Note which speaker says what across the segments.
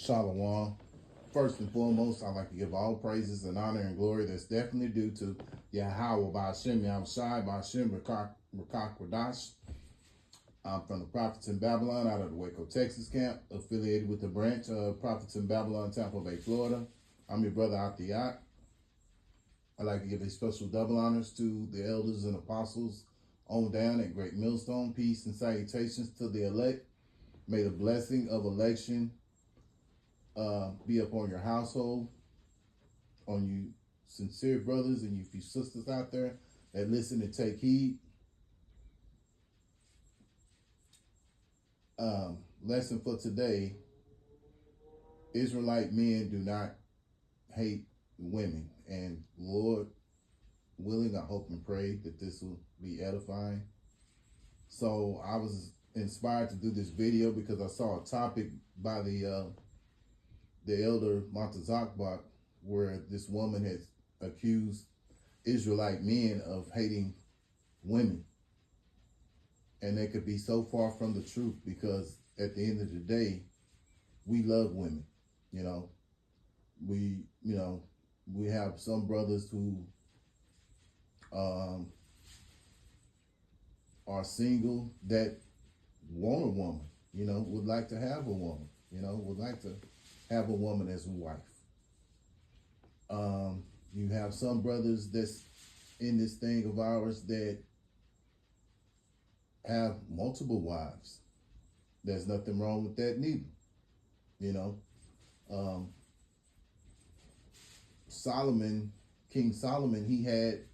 Speaker 1: Shalom. First and foremost, I'd like to give all praises and honor and glory that's definitely due to Yahweh Ba'Shem Yahushai Ba'Shem Rakak Radash. I'm from the Prophets in Babylon out of the Waco, Texas camp, affiliated with the branch of Prophets in Babylon, Tampa Bay, Florida. I'm your brother Atiyat. I'd like to give a special double honors to the elders and apostles on down at Great Millstone. Peace and salutations to the elect. May the blessing of election be upon your household, on you sincere brothers and you few sisters out there that listen and take heed. Lesson for today: Israelite men do not hate women, and Lord willing, I hope and pray that this will be edifying. So I was inspired to do this video because I saw a topic by the elder Montezakbach, where this woman has accused Israelite men of hating women. And they could be so far from the truth, because at the end of the day, we love women. We have some brothers who are single that want a woman, would like to have a woman, would like to have a woman as a wife. You have some brothers that's in this thing of ours that have multiple wives. There's nothing wrong with that neither. King Solomon, he had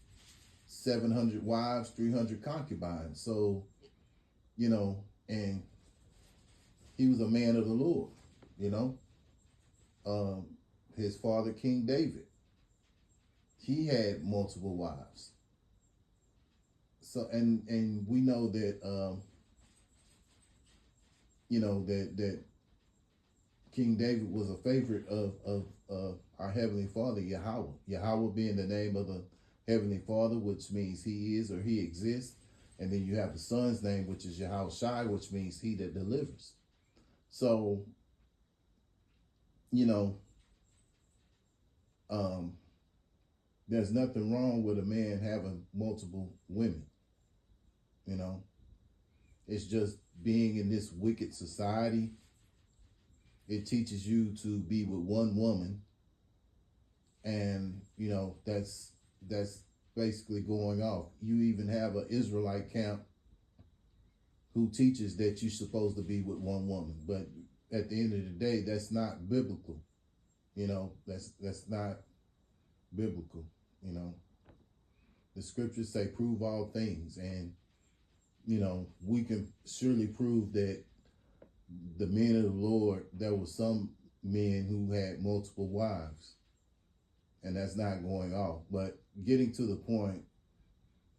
Speaker 1: 700 wives, 300 concubines. So, and he was a man of the Lord, his father, King David, he had multiple wives. So, and we know that, that King David was a favorite of our Heavenly Father, Yahweh. Yahweh being the name of the Heavenly Father, which means he is or he exists. And then you have the Son's name, which is Yahushai, which means he that delivers. So, there's nothing wrong with a man having multiple women. It's just being in this wicked society. It teaches you to be with one woman, and that's basically going off. You even have an Israelite camp who teaches that you're supposed to be with one woman, but at the end of the day, that's not biblical. That's not biblical. The scriptures say, prove all things, and we can surely prove that the men of the Lord, there were some men who had multiple wives, and that's not going off. But getting to the point,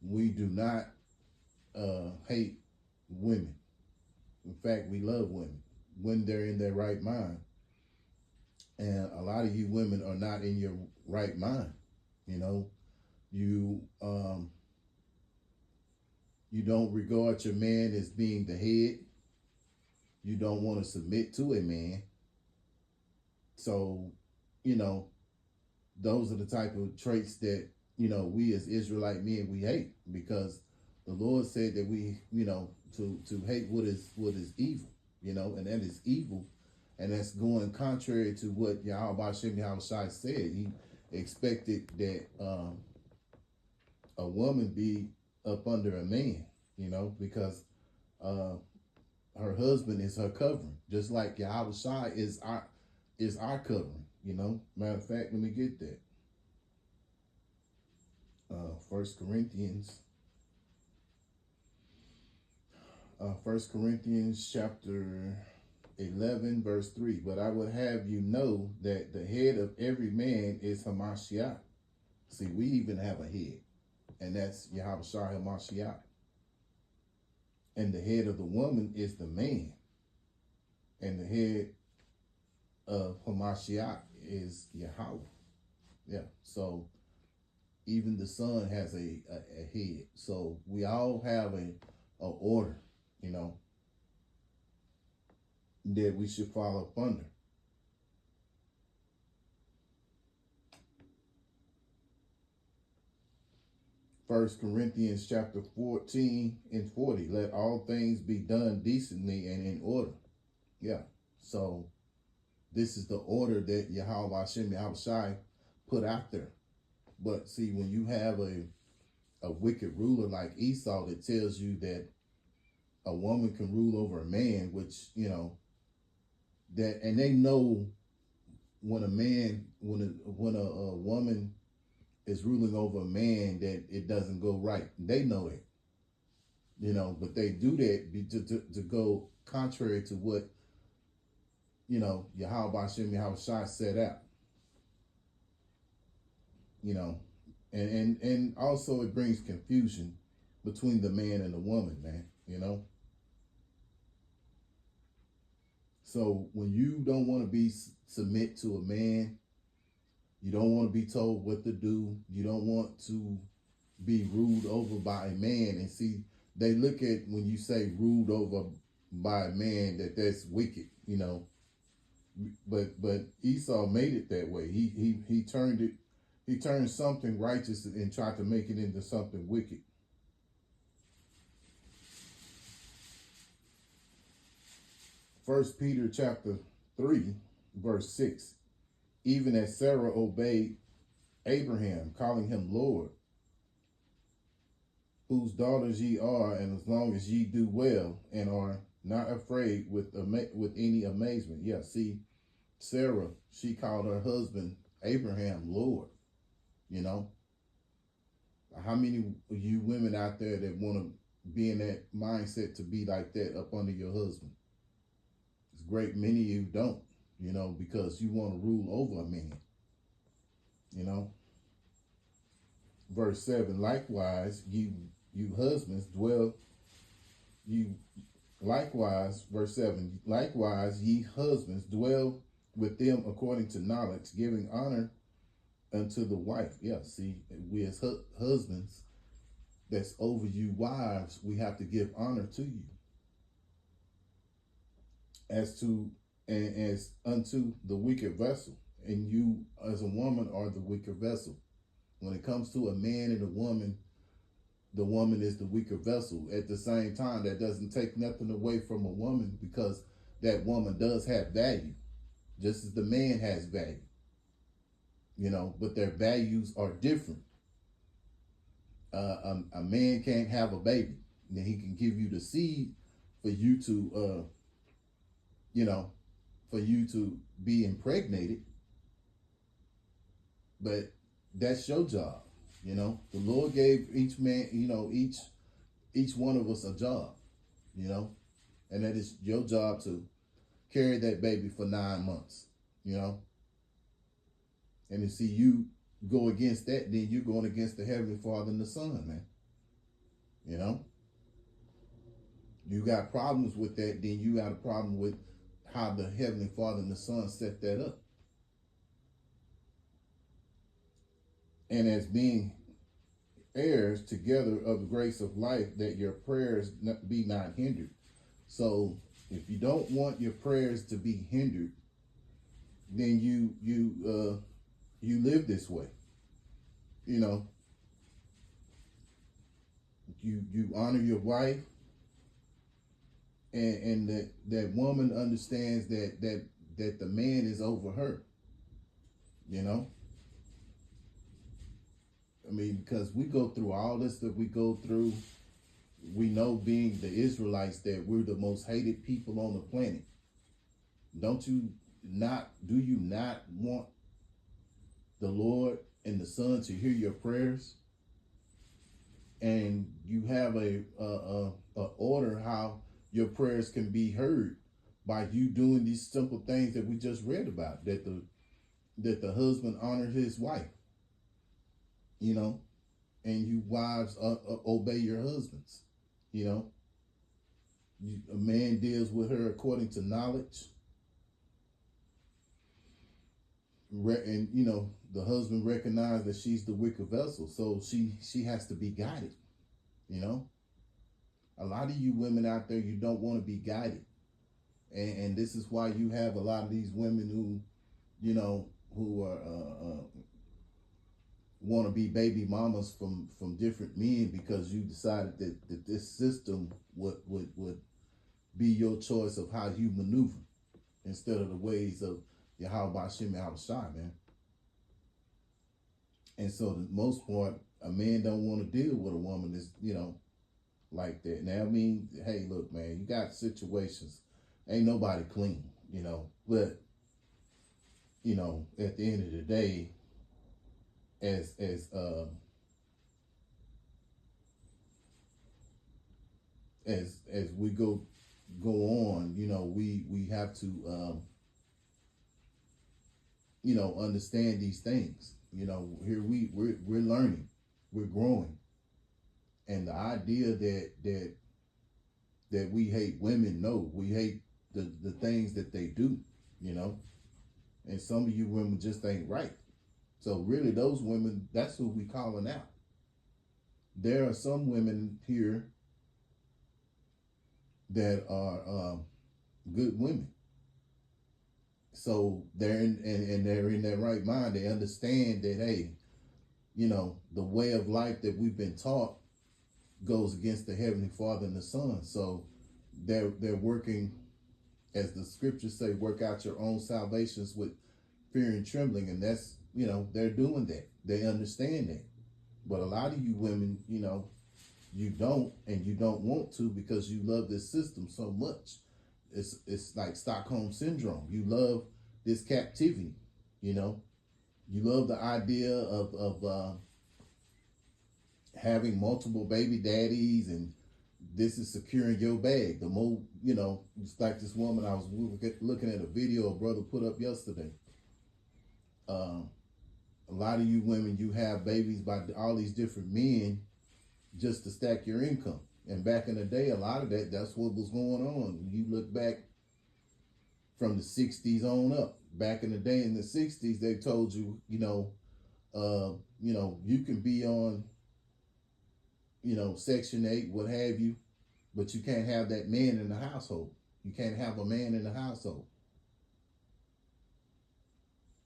Speaker 1: we do not hate women. In fact, we love women when they're in their right mind. And a lot of you women are not in your right mind. You don't regard your man as being the head. You don't want to submit to a man. So, those are the type of traits that, we as Israelite men, we hate, because the Lord said that we, to hate what is evil, and that is evil. And that's going contrary to what Yahweh Ba'Shem Yahushai said. He expected that a woman be up under a man, because her husband is her covering, just like Yahushai is our covering. Matter of fact, let me get that. 1 Corinthians chapter 11 verse 3. But I would have you know that the head of every man is Hamashiach. See, we even have a head, and that's Yahushua Hamashiach. And the head of the woman is the man, and the head of Hamashiach is Yahweh. Yeah, so even the son has a head. So we all have a order, that we should follow up under. First Corinthians chapter 14 and 40. Let all things be done decently and in order. Yeah. So this is the order that Yahweh Hashem Yahushai put out there. But see, when you have a wicked ruler like Esau that tells you that a woman can rule over a man, which, that, and they know when a woman is ruling over a man that it doesn't go right. They know it, but they do that to go contrary to what, Yahweh Hashem Yahushai set out, and also it brings confusion between the man and the woman, man, So when you don't want to submit to a man, you don't want to be told what to do, you don't want to be ruled over by a man. And see, they look at when you say ruled over by a man that's wicked, But Esau made it that way. He turned something righteous and tried to make it into something wicked. First Peter chapter 3, verse 6. Even as Sarah obeyed Abraham, calling him Lord, whose daughters ye are, and as long as ye do well and are not afraid with any amazement. Yeah, see, Sarah, she called her husband Abraham Lord. How many of you women out there that want to be in that mindset to be like that up under your husband? It's great. Many of you don't, because you want to rule over a man. Verse 7, likewise, you husbands dwell, verse 7, likewise, ye husbands dwell with them according to knowledge, giving honor unto the wife. Yeah, see, we as husbands that's over you wives, we have to give honor to you. As unto the weaker vessel. And you as a woman are the weaker vessel. When it comes to a man and a woman, the woman is the weaker vessel. At the same time, that doesn't take nothing away from a woman, because that woman does have value, just as the man has value. But their values are different. A man can't have a baby. Then he can give you the seed for you to, for you to be impregnated. But that's your job. The Lord gave each man, each one of us a job, and that is your job to carry that baby for 9 months, and to see you go against that, then you're going against the Heavenly Father and the Son, man. You got problems with that, then you got a problem with how the Heavenly Father and the Son set that up. And as being heirs together of the grace of life, that your prayers be not hindered. So if you don't want your prayers to be hindered, then you live this way. You honor your wife, and that woman understands that the man is over her. Because we go through all this that we go through, we know, being the Israelites, that we're the most hated people on the planet. Do you not want the Lord and the Son to hear your prayers? And you have a order how your prayers can be heard by you doing these simple things that we just read about, that the husband honors his wife, and you wives obey your husbands, a man deals with her according to knowledge, and the husband recognizes that she's the weaker vessel, so she has to be guided. A lot of you women out there, you don't want to be guided, and this is why you have a lot of these women who are want to be baby mamas from different men because you decided that this system would be your choice of how you maneuver instead of the ways of Yahweh Shem Shai, man. And so the most part, a man don't want to deal with a woman that's, like that. Now, I mean, hey, look, man, you got situations. Ain't nobody clean, but, at the end of the day, as we go on, we have to understand these things. Here we're learning, we're growing, and the idea that we hate women, no, we hate the things that they do, and some of you women just ain't right. So really, those women, that's who we calling out. There are some women here that are good women. So they're and they're in their right mind. They understand that, hey, the way of life that we've been taught goes against the Heavenly Father and the Son. So they're working, as the scriptures say, work out your own salvations with fear and trembling. And that's, they're doing that. They understand that. But a lot of you women, you don't, and you don't want to because you love this system so much. It's like Stockholm syndrome. You love this captivity, You love the idea of having multiple baby daddies, and this is securing your bag. The more, it's like this woman I was looking at a video a brother put up yesterday. A lot of you women, you have babies by all these different men just to stack your income. And back in the day, a lot of that's what was going on. You look back from the 60s on up. Back in the day in the 60s, they told you, you can be on, Section 8, what have you, but you can't have that man in the household. You can't have a man in the household.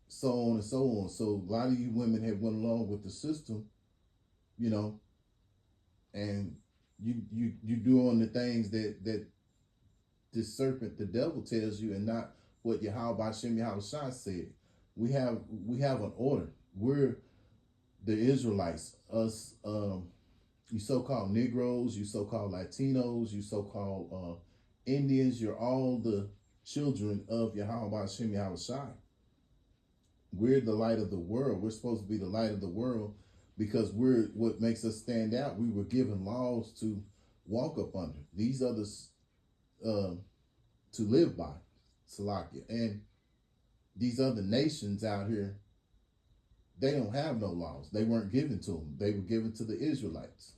Speaker 1: So on and so on. So a lot of you women have went along with the system, and you doing the things that this serpent, the devil, tells you, and not what Yahweh Shem Shai said. We have an order. We're the Israelites. Us, you so-called Negroes, you so-called Latinos, you so-called Indians. You're all the children of Yahweh Shem Shai. We're the light of the world. We're supposed to be the light of the world because we're what makes us stand out. We were given laws to walk up under. These others to live by, Salakia. And these other nations out here, they don't have no laws. They weren't given to them. They were given to the Israelites.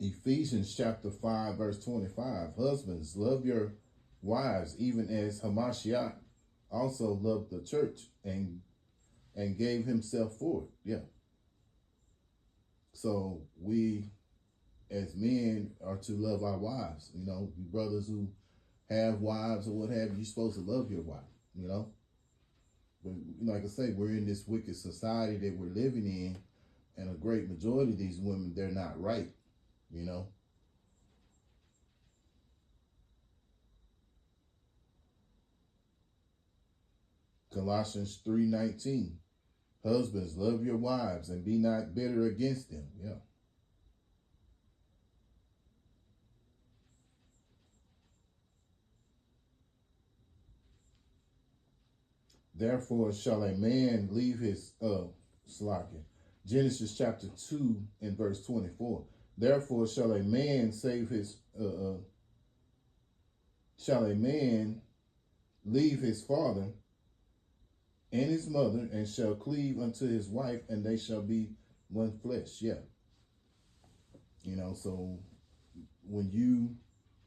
Speaker 1: Ephesians chapter 5, verse 25. Husbands, love your wives, even as Hamashiach also loved the church and gave himself for it. Yeah. So we, as men, are to love our wives. You brothers who have wives or what have you, you're supposed to love your wife, But like I say, we're in this wicked society that we're living in, and a great majority of these women, they're not right. Colossians 3:19. Husbands, love your wives and be not bitter against them. Yeah. Therefore shall a man leave his Slakia. Genesis chapter 2 and verse 24. Therefore shall a man save his shall a man leave his father and his mother, and shall cleave unto his wife, and they shall be one flesh. Yeah. So when you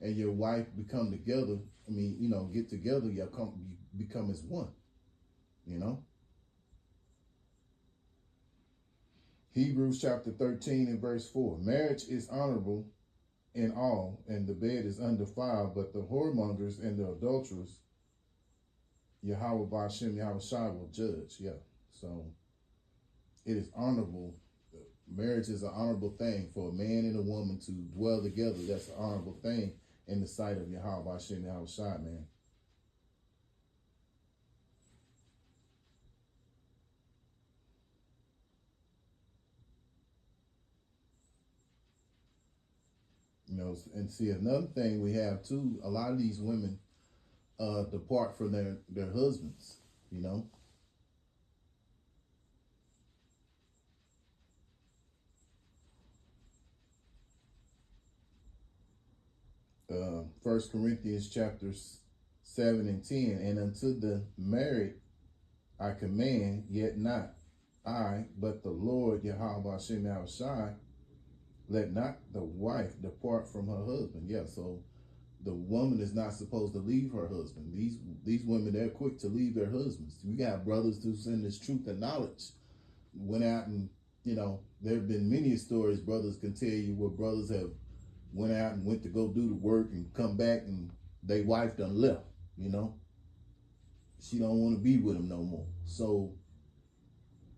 Speaker 1: and your wife become together, get together, you become as one. Hebrews chapter 13 and verse 4. Marriage is honorable in all, and the bed is undefiled, but the whoremongers and the adulterers, Yahweh Ba'ashem, Yahweh Shai will judge. Yeah. So it is honorable. Marriage is an honorable thing for a man and a woman to dwell together. That's an honorable thing in the sight of Yahweh Ba'ashem, Yahweh Shai, man. You know, and see, another thing we have too, a lot of these women depart from their husbands, you know. First Corinthians chapters 7 and 10, and unto the married I command, yet not I, but the Lord Yahweh Hashem Yahweh Shai, let not the wife depart from her husband. Yeah, so the woman is not supposed to leave her husband. These women, they're quick to leave their husbands. We got brothers who's in this truth and knowledge, went out and, you know, there have been many stories brothers can tell you where brothers have went out and went to go do the work and come back and they wife done left, you know. She don't want to be with him no more. So,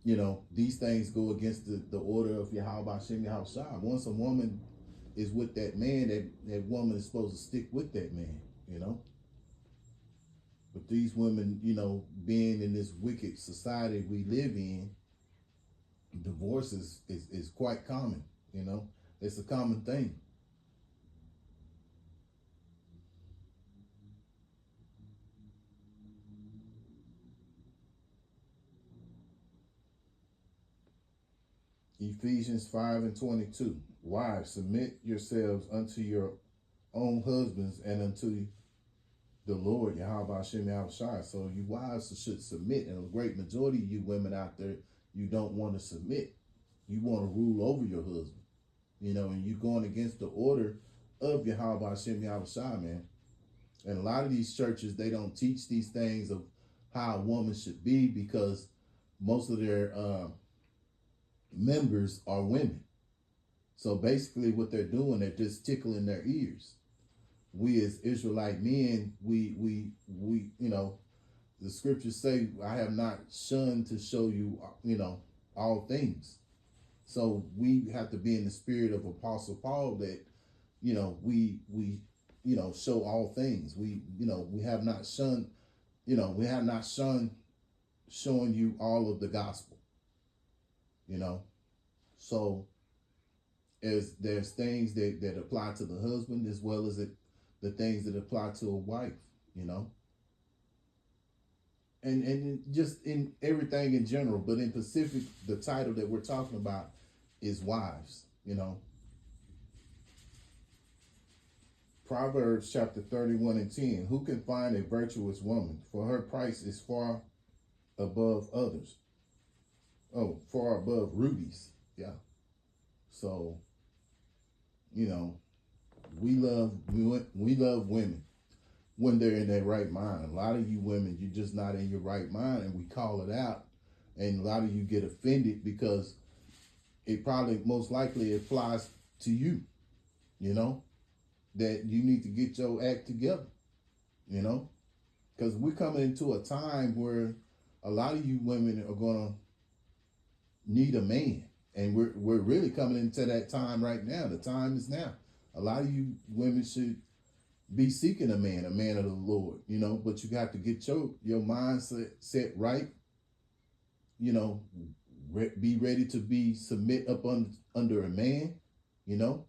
Speaker 1: you know, these things go against the order of Yahweh Hashem Yahweh Shai. Once a woman is with that man, that woman is supposed to stick with that man, you know. But these women, you know, being in this wicked society we live in, divorce is quite common, you know. It's a common thing. Ephesians 5 and 22. Wives, submit yourselves unto your own husbands and unto the Lord, Yahweh Hashem Yahweh Shai. So you wives should submit, and a great majority of you women out there, you don't want to submit. You want to rule over your husband, you know, and you're going against the order of Yahweh Hashem Yahweh Shai, man. And a lot of these churches, they don't teach these things of how a woman should be because most of their members are women. So basically what they're doing, they're just tickling their ears. We as Israelite men, we you know, the scriptures say, I have not shunned to show you, you know, all things. So we have to be in the spirit of Apostle Paul that, you know, we you know, show all things. We, you know, we have not shunned, you know, we have not shunned showing you all of the gospel, you know. So there's things that apply to the husband as well as the things that apply to a wife, you know. And just in everything in general, but in Pacific, the title that we're talking about is wives, you know. Proverbs chapter 31 and 10. Who can find a virtuous woman? For her price is far above others. Oh, far above rubies. Yeah. So, you know, we love women when they're in their right mind. A lot of you women, you're just not in your right mind, and we call it out. And a lot of you get offended because it probably most likely applies to you, you know, that you need to get your act together, you know, because we're coming into a time where a lot of you women are going to need a man. And we're really coming into that time right now. The time is now. A lot of you women should be seeking a man of the Lord, you know, but you got to get your mindset set right, you know, be ready to be submit up under a man, you know,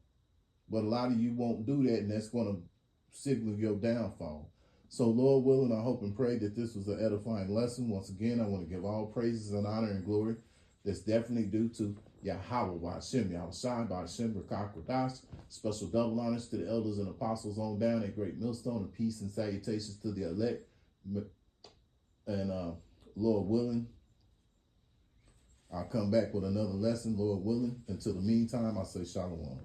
Speaker 1: but a lot of you won't do that, and that's going to signal your downfall. So Lord willing, I hope and pray that this was an edifying lesson. Once again, I want to give all praises and honor and glory that's definitely due to Yahweh Ba'ashem Yahweh Shai Ba'ashem Rakak Radash. Special double honors to the elders and apostles on down at Great Millstone, and peace and salutations to the elect. And Lord willing, I'll come back with another lesson, Lord willing. Until the meantime, I say shalom.